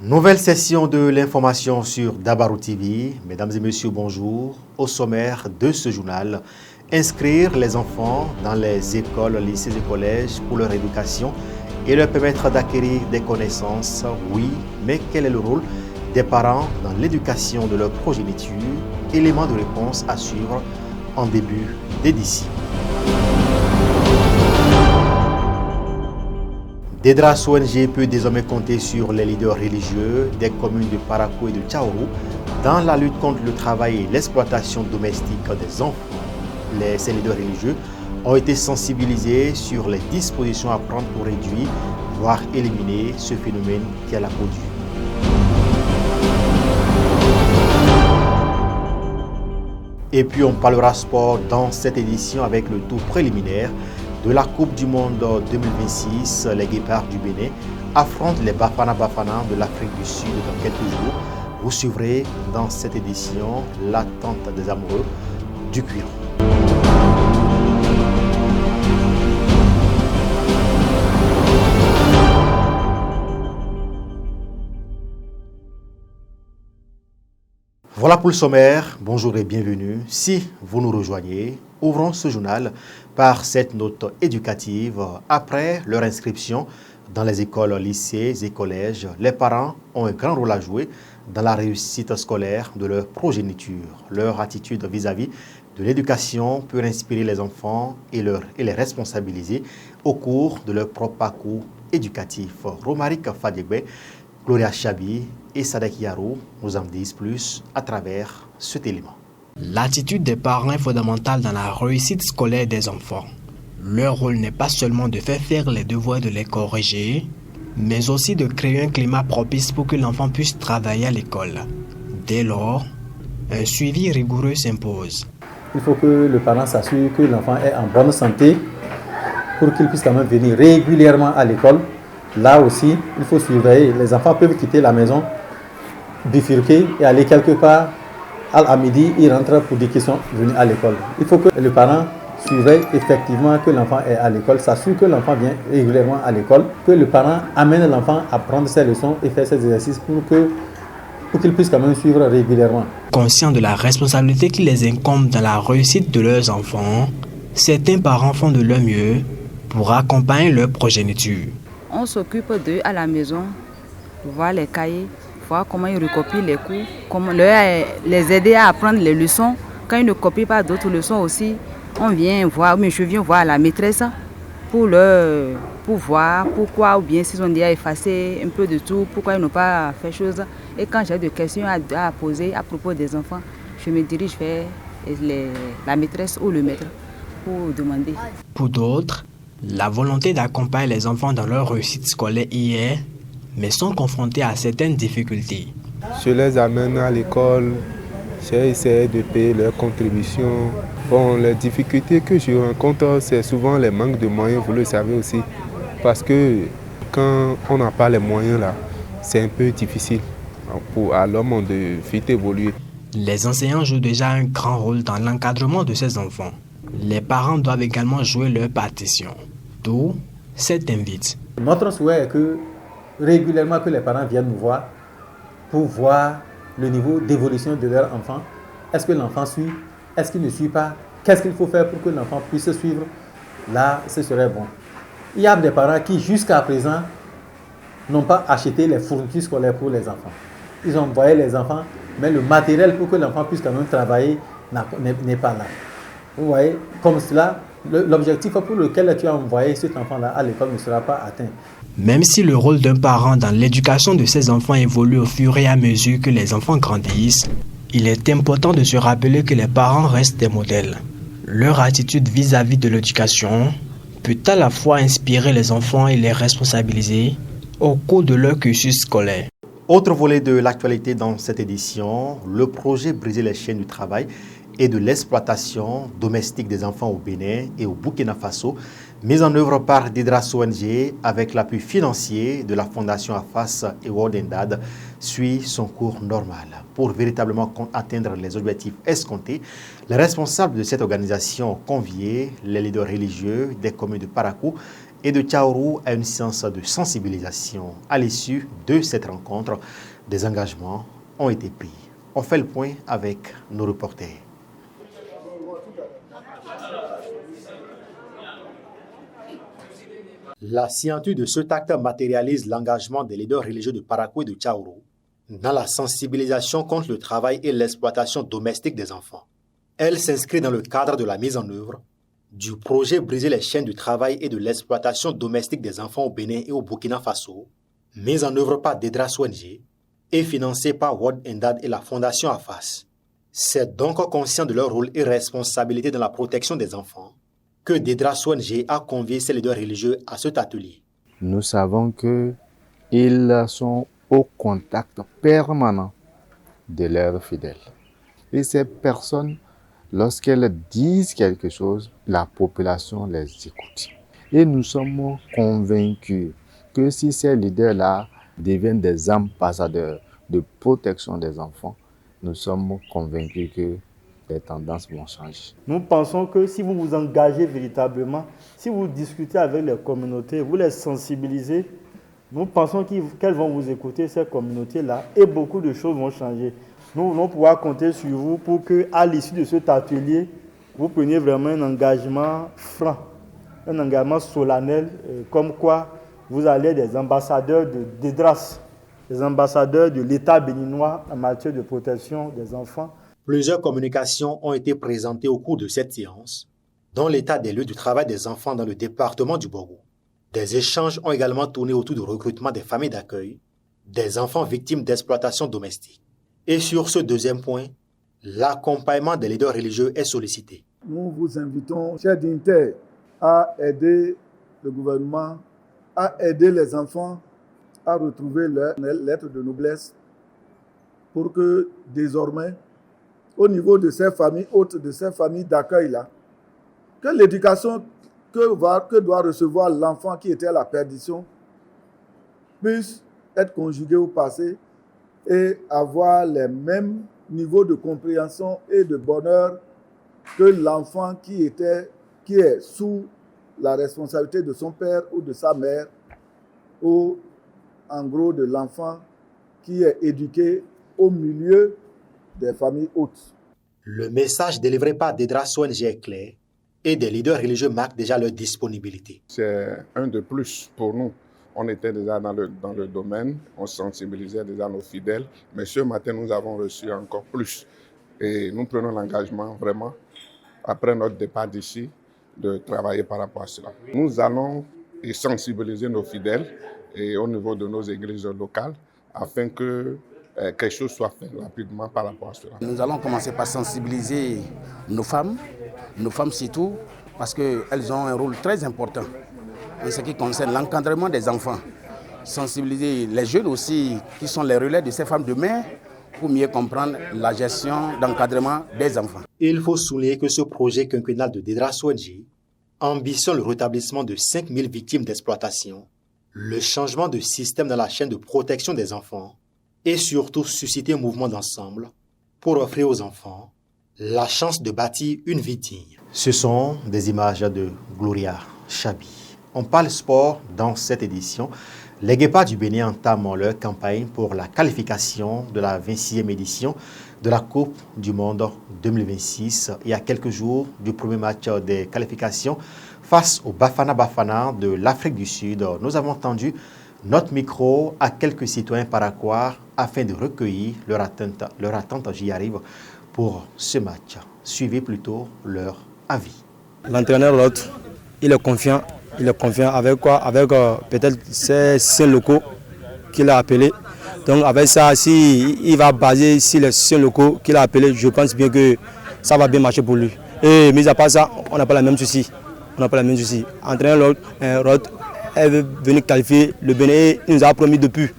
Nouvelle session de l'information sur Dabarou TV. Mesdames et messieurs, bonjour. Au sommaire de ce journal, inscrire les enfants dans les écoles, lycées et collèges pour leur éducation et leur permettre d'acquérir des connaissances. Oui, mais quel est le rôle des parents dans l'éducation de leur progéniture? Élément de réponse à suivre en début d'édition. Dedras ONG peut désormais compter sur les leaders religieux des communes de Parakou et de Tchaourou dans la lutte contre le travail et l'exploitation domestique des enfants. Ces leaders religieux ont été sensibilisés sur les dispositions à prendre pour réduire, voire éliminer ce phénomène qui est la peau dure. Et puis on parlera sport dans cette édition avec le tour préliminaire de la Coupe du Monde 2026. Les Guépards du Bénin affrontent les Bafana Bafana de l'Afrique du Sud dans quelques jours. Vous suivrez dans cette édition l'attente des amoureux du cuir. Voilà pour le sommaire. Bonjour et bienvenue. Si vous nous rejoignez, ouvrons ce journal par cette note éducative. Après leur inscription dans les écoles, lycées et collèges, les parents ont un grand rôle à jouer dans la réussite scolaire de leur progéniture. Leur attitude vis-à-vis de l'éducation peut inspirer les enfants et les responsabiliser au cours de leur propre parcours éducatif. Romaric Fadiegbe, Gloria Chabi et Sadek Yaro nous en disent plus à travers cet élément. L'attitude des parents est fondamentale dans la réussite scolaire des enfants. Leur rôle n'est pas seulement de faire les devoirs et de les corriger, mais aussi de créer un climat propice pour que l'enfant puisse travailler à l'école. Dès lors, un suivi rigoureux s'impose. Il faut que le parent s'assure que l'enfant est en bonne santé pour qu'il puisse quand même venir régulièrement à l'école. Là aussi, il faut surveiller. Les enfants peuvent quitter la maison, bifurquer et aller quelque part. À midi, ils rentrent pour dire qu'ils sont venus à l'école. Il faut que le parent surveille effectivement que l'enfant est à l'école, s'assure que l'enfant vient régulièrement à l'école, que le parent amène l'enfant à prendre ses leçons et faire ses exercices pour qu'il puisse quand même suivre régulièrement. Conscients de la responsabilité qui les incombe dans la réussite de leurs enfants, certains parents font de leur mieux pour accompagner leur progéniture. On s'occupe d'eux à la maison, voir les cahiers, voir comment ils recopient les cours, comment les aider à apprendre les leçons. Quand ils ne copient pas d'autres leçons aussi, on vient voir, mais je viens voir la maîtresse pour voir pourquoi, ou bien s'ils ont déjà effacé un peu de tout, pourquoi ils n'ont pas fait chose. Et quand j'ai des questions à poser à propos des enfants, je me dirige vers la maîtresse ou le maître pour demander. Pour d'autres, la volonté d'accompagner les enfants dans leur réussite scolaire y est, mais sont confrontés à certaines difficultés. Je les amène à l'école, j'essaie de payer leurs contributions. Bon, les difficultés que je rencontre, c'est souvent les manques de moyens, vous le savez aussi. Parce que quand on n'a pas les moyens là, c'est un peu difficile à l'homme de vite évoluer. Les enseignants jouent déjà un grand rôle dans l'encadrement de ces enfants. Les parents doivent également jouer leur partition. D'où cette invite. Notre souhait est que régulièrement que les parents viennent nous voir pour voir le niveau d'évolution de leur enfant. Est-ce que l'enfant suit? Est-ce qu'il ne suit pas? Qu'est-ce qu'il faut faire pour que l'enfant puisse suivre? Là, ce serait bon. Il y a des parents qui, jusqu'à présent, n'ont pas acheté les fournitures scolaires pour les enfants. Ils ont envoyé les enfants, mais le matériel pour que l'enfant puisse quand même travailler n'est pas là. Vous voyez, comme cela, l'objectif pour lequel tu as envoyé cet enfant-là à l'école ne sera pas atteint. Même si le rôle d'un parent dans l'éducation de ses enfants évolue au fur et à mesure que les enfants grandissent, il est important de se rappeler que les parents restent des modèles. Leur attitude vis-à-vis de l'éducation peut à la fois inspirer les enfants et les responsabiliser au cours de leur cursus scolaire. Autre volet de l'actualité dans cette édition, le projet Briser les chaînes du travail et de l'exploitation domestique des enfants au Bénin et au Burkina Faso, mise en œuvre par Dedras ONG avec l'appui financier de la Fondation AFAS et World Dad, suit son cours normal. Pour véritablement atteindre les objectifs escomptés, les responsables de cette organisation ont convié les leaders religieux des communes de Parakou et de Tchaourou à une séance de sensibilisation. À l'issue de cette rencontre, des engagements ont été pris. On fait le point avec nos reporters. La signature de cet acte matérialise l'engagement des leaders religieux de Parakou et de Tchaourou dans la sensibilisation contre le travail et l'exploitation domestique des enfants. Elle s'inscrit dans le cadre de la mise en œuvre du projet Briser les chaînes du travail et de l'exploitation domestique des enfants au Bénin et au Burkina Faso, mis en œuvre par Dedras ONG et financé par World Endad et la Fondation AFAS. C'est donc conscient de leur rôle et responsabilité dans la protection des enfants que Dedras ONG a convié ses leaders religieux à cet atelier. Nous savons qu'ils sont au contact permanent de leurs fidèles. Et ces personnes, lorsqu'elles disent quelque chose, la population les écoute. Et nous sommes convaincus que si ces leaders-là deviennent des ambassadeurs de protection des enfants, nous sommes convaincus que les tendances vont changer. Nous pensons que si vous vous engagez véritablement, si vous discutez avec les communautés, vous les sensibilisez, nous pensons qu'elles vont vous écouter, ces communautés-là, et beaucoup de choses vont changer. Nous voulons pouvoir compter sur vous pour qu'à l'issue de cet atelier, vous preniez vraiment un engagement franc, un engagement solennel, comme quoi vous allez être des ambassadeurs de Dedras, des ambassadeurs de l'État béninois en matière de protection des enfants. Plusieurs communications ont été présentées au cours de cette séance, dont l'état des lieux du travail des enfants dans le département du Borgou. Des échanges ont également tourné autour du recrutement des familles d'accueil, des enfants victimes d'exploitation domestique. Et sur ce deuxième point, l'accompagnement des leaders religieux est sollicité. Nous vous invitons, chers dignitaires, à aider le gouvernement, à aider les enfants à retrouver leur lettre de noblesse pour que désormais, au niveau de ces familles hautes, de ces familles d'accueil-là, que l'éducation que doit recevoir l'enfant qui était à la perdition puisse être conjuguée au passé et avoir les mêmes niveaux de compréhension et de bonheur que l'enfant qui est sous la responsabilité de son père ou de sa mère, ou en gros de l'enfant qui est éduqué au milieu des familles hautes. Le message délivré par Dedras ONG est clair et des leaders religieux marquent déjà leur disponibilité. C'est un de plus pour nous. On était déjà dans le domaine, on sensibilisait déjà nos fidèles, mais ce matin nous avons reçu encore plus. Et nous prenons l'engagement vraiment, après notre départ d'ici, de travailler par rapport à cela. Nous allons sensibiliser nos fidèles et au niveau de nos églises locales afin que quelque chose soit fait rapidement par rapport à cela. Nous allons commencer par sensibiliser nos femmes surtout, parce qu'elles ont un rôle très important en ce qui concerne l'encadrement des enfants. Sensibiliser les jeunes aussi, qui sont les relais de ces femmes de demain, pour mieux comprendre la gestion d'encadrement des enfants. Il faut souligner que ce projet quinquennal de Dedras ONG ambitionne le rétablissement de 5000 victimes d'exploitation, le changement de système dans la chaîne de protection des enfants et surtout susciter un mouvement d'ensemble pour offrir aux enfants la chance de bâtir une vie digne. Ce sont des images de Gloria Chabi. On parle sport dans cette édition. Les Guépards du Bénin entament leur campagne pour la qualification de la 26e édition de la Coupe du Monde 2026. Il y a quelques jours du premier match des qualifications face au Bafana Bafana de l'Afrique du Sud. Nous avons tendu notre micro à quelques citoyens paraquois afin de recueillir leur attente, j'y arrive, pour ce match. Suivez plutôt leur avis. L'entraîneur, l'autre, il est confiant. Il est confiant avec quoi? Avec peut-être ces 5 locaux qu'il a appelés. Donc avec ça, il va baser sur les 5 locaux qu'il a appelés, je pense bien que ça va bien marcher pour lui. Et mis à part ça, on n'a pas la même souci. Entraîneur l'autre est venu qualifier le Bénin. Il nous a promis depuis.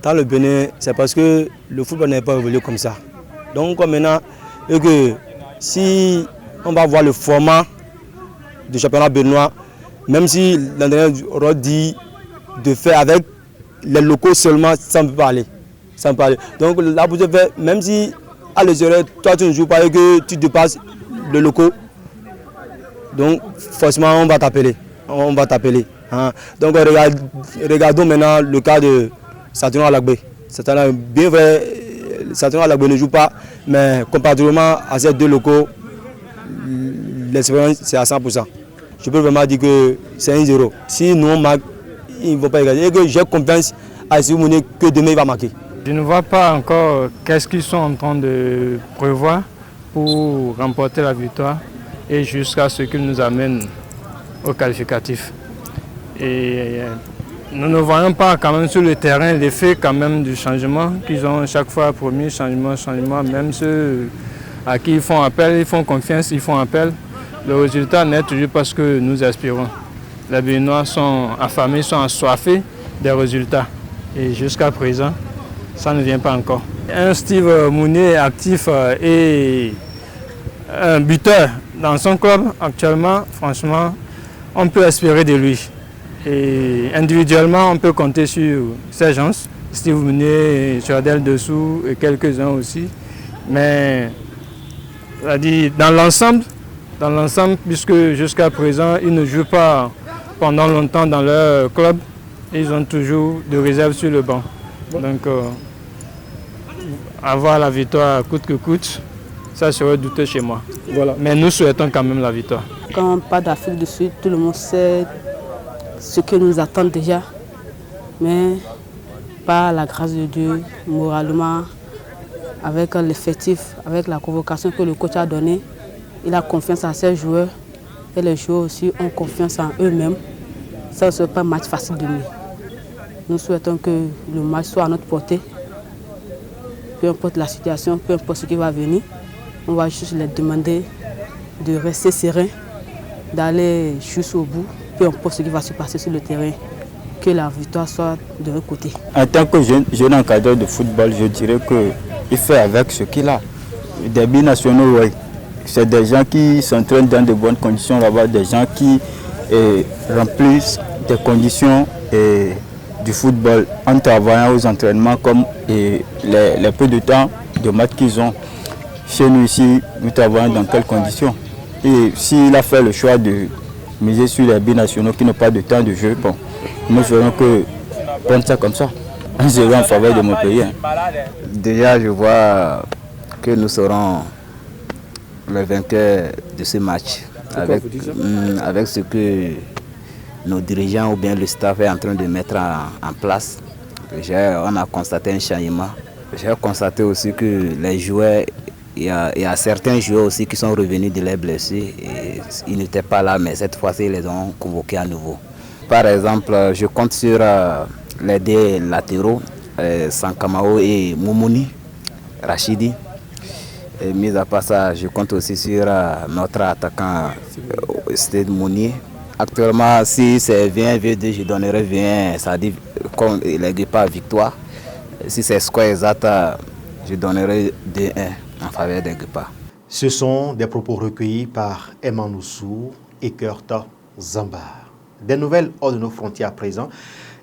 Dans le Bénin, c'est parce que le football n'est pas évolué comme ça. Donc maintenant, si on va voir le format du championnat béninois, même si l'entraîneur dit de faire avec les locaux seulement, ça ne peut pas aller. Donc là, vous devez, même si à l'extérieur, toi tu ne joues pas et que tu dépasses le locaux, donc forcément on va t'appeler. Hein. Donc regardons maintenant le cas de Saturno Alagbé. C'est bien vrai, Saturno Alagbé ne joue pas, mais comparativement à ces deux locaux, l'expérience c'est à 100%. Je peux vraiment dire que c'est 1-0. Si nous on marque, ils ne vont pas égaliser. Et que j'ai confiance à Issou Mouné que demain il va marquer. Je ne vois pas encore qu'est-ce qu'ils sont en train de prévoir pour remporter la victoire et jusqu'à ce qu'ils nous amènent au qualificatif. Et nous ne voyons pas quand même sur le terrain l'effet quand même du changement qu'ils ont chaque fois promis, changement, même ceux à qui ils font appel, ils font confiance, ils font appel. Le résultat n'est toujours pas ce que nous aspirons. Les Béninois sont affamés, sont assoiffés des résultats. Et jusqu'à présent, ça ne vient pas encore. Un Steve Mounier actif et un buteur dans son club actuellement, franchement, on peut espérer de lui. Et individuellement, on peut compter sur ces gens, Steve Mounier, Chardel Dessous et quelques-uns aussi. Mais dans l'ensemble, puisque jusqu'à présent, ils ne jouent pas pendant longtemps dans leur club, ils ont toujours de réserves sur le banc. Donc, avoir la victoire coûte que coûte, ça serait douteux chez moi. Voilà. Mais nous souhaitons quand même la victoire. Quand on parle d'Afrique du Sud, tout le monde sait ce que nous attend déjà. Mais par la grâce de Dieu, moralement, avec l'effectif, avec la convocation que le coach a donnée, il a confiance en ses joueurs et les joueurs aussi ont confiance en eux-mêmes. Ça ne sera pas un match facile de nous. Nous souhaitons que le match soit à notre portée. Peu importe la situation, peu importe ce qui va venir, on va juste les demander de rester serein, d'aller juste au bout, peu importe ce qui va se passer sur le terrain, que la victoire soit de leur côté. En tant que jeune encadreur de football, je dirais qu'il fait avec ce qu'il a. Des binationaux, oui. C'est des gens qui s'entraînent dans de bonnes conditions là-bas, des gens qui remplissent des conditions du football en travaillant aux entraînements comme les peu de temps de match qu'ils ont. Chez nous ici, nous travaillons dans quelles conditions? Et s'il a fait le choix de miser sur les binationaux qui n'ont pas de temps de jeu, bon, nous ferons que prendre ça comme ça. On sera en faveur de mon pays. Hein. Déjà, je vois que nous serons le vainqueur de ce match. Avec ce que nos dirigeants ou bien le staff est en train de mettre en place. On a constaté un changement. J'ai constaté aussi que les joueurs, il y a certains joueurs aussi qui sont revenus de leurs blessures. Et ils n'étaient pas là, mais cette fois-ci, ils les ont convoqués à nouveau. Par exemple, je compte sur les deux latéraux, Sankamao et Moumouni, Rachidi. Et mis à part ça, je compte aussi sur notre attaquant Stade Mounier. Actuellement, si c'est 20-22, je donnerai 20, ça dit comme les Guépards victoire. Si c'est score exact, je donnerai 2-1 en faveur des Guépards. Ce sont des propos recueillis par Emma Noussou et Kurt Zambar. Des nouvelles hors de nos frontières à présent.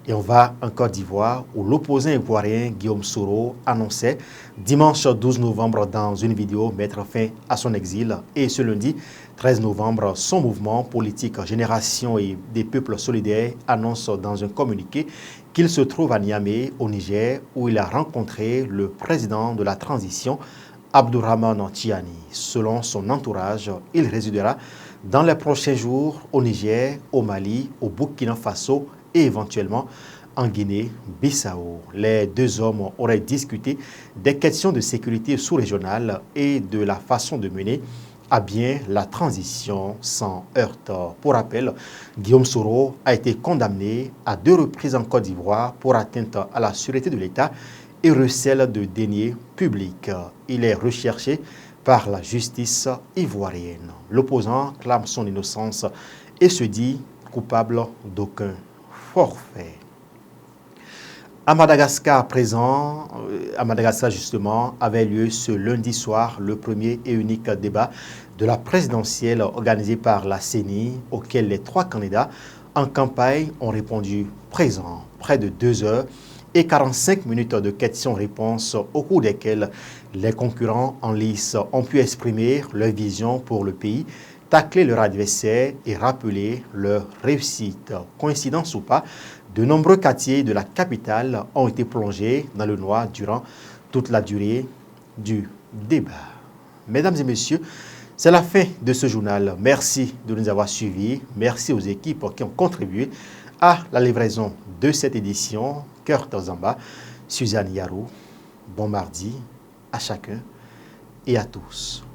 Et on va en Côte d'Ivoire où l'opposant ivoirien Guillaume Soro annonçait dimanche 12 novembre dans une vidéo mettre fin à son exil. Et ce lundi 13 novembre, son mouvement politique Génération et des peuples solidaires annonce dans un communiqué qu'il se trouve à Niamey au Niger où il a rencontré le président de la transition Abdourahmane Tiani. Selon son entourage, il résidera dans les prochains jours au Niger, au Mali, au Burkina Faso et éventuellement en Guinée-Bissau. Les deux hommes auraient discuté des questions de sécurité sous-régionale et de la façon de mener à bien la transition sans heurts. Pour rappel, Guillaume Soro a été condamné à 2 reprises en Côte d'Ivoire pour atteinte à la sûreté de l'État et recel de deniers publics. Il est recherché par la justice ivoirienne. L'opposant clame son innocence et se dit coupable d'aucun forfait. À Madagascar, à présent, à Madagascar justement, avait lieu ce lundi soir le premier et unique débat de la présidentielle organisée par la CENI, auquel les 3 candidats en campagne ont répondu présents. Près de 2 heures et 45 minutes de questions-réponses au cours desquelles les concurrents en lice ont pu exprimer leur vision pour le pays tacler leur adversaire et rappeler leur réussite. Coïncidence ou pas, de nombreux quartiers de la capitale ont été plongés dans le noir durant toute la durée du débat. Mesdames et messieurs, c'est la fin de ce journal. Merci de nous avoir suivis. Merci aux équipes qui ont contribué à la livraison de cette édition. Cœur Tazamba, Suzanne Yarou, bon mardi à chacun et à tous.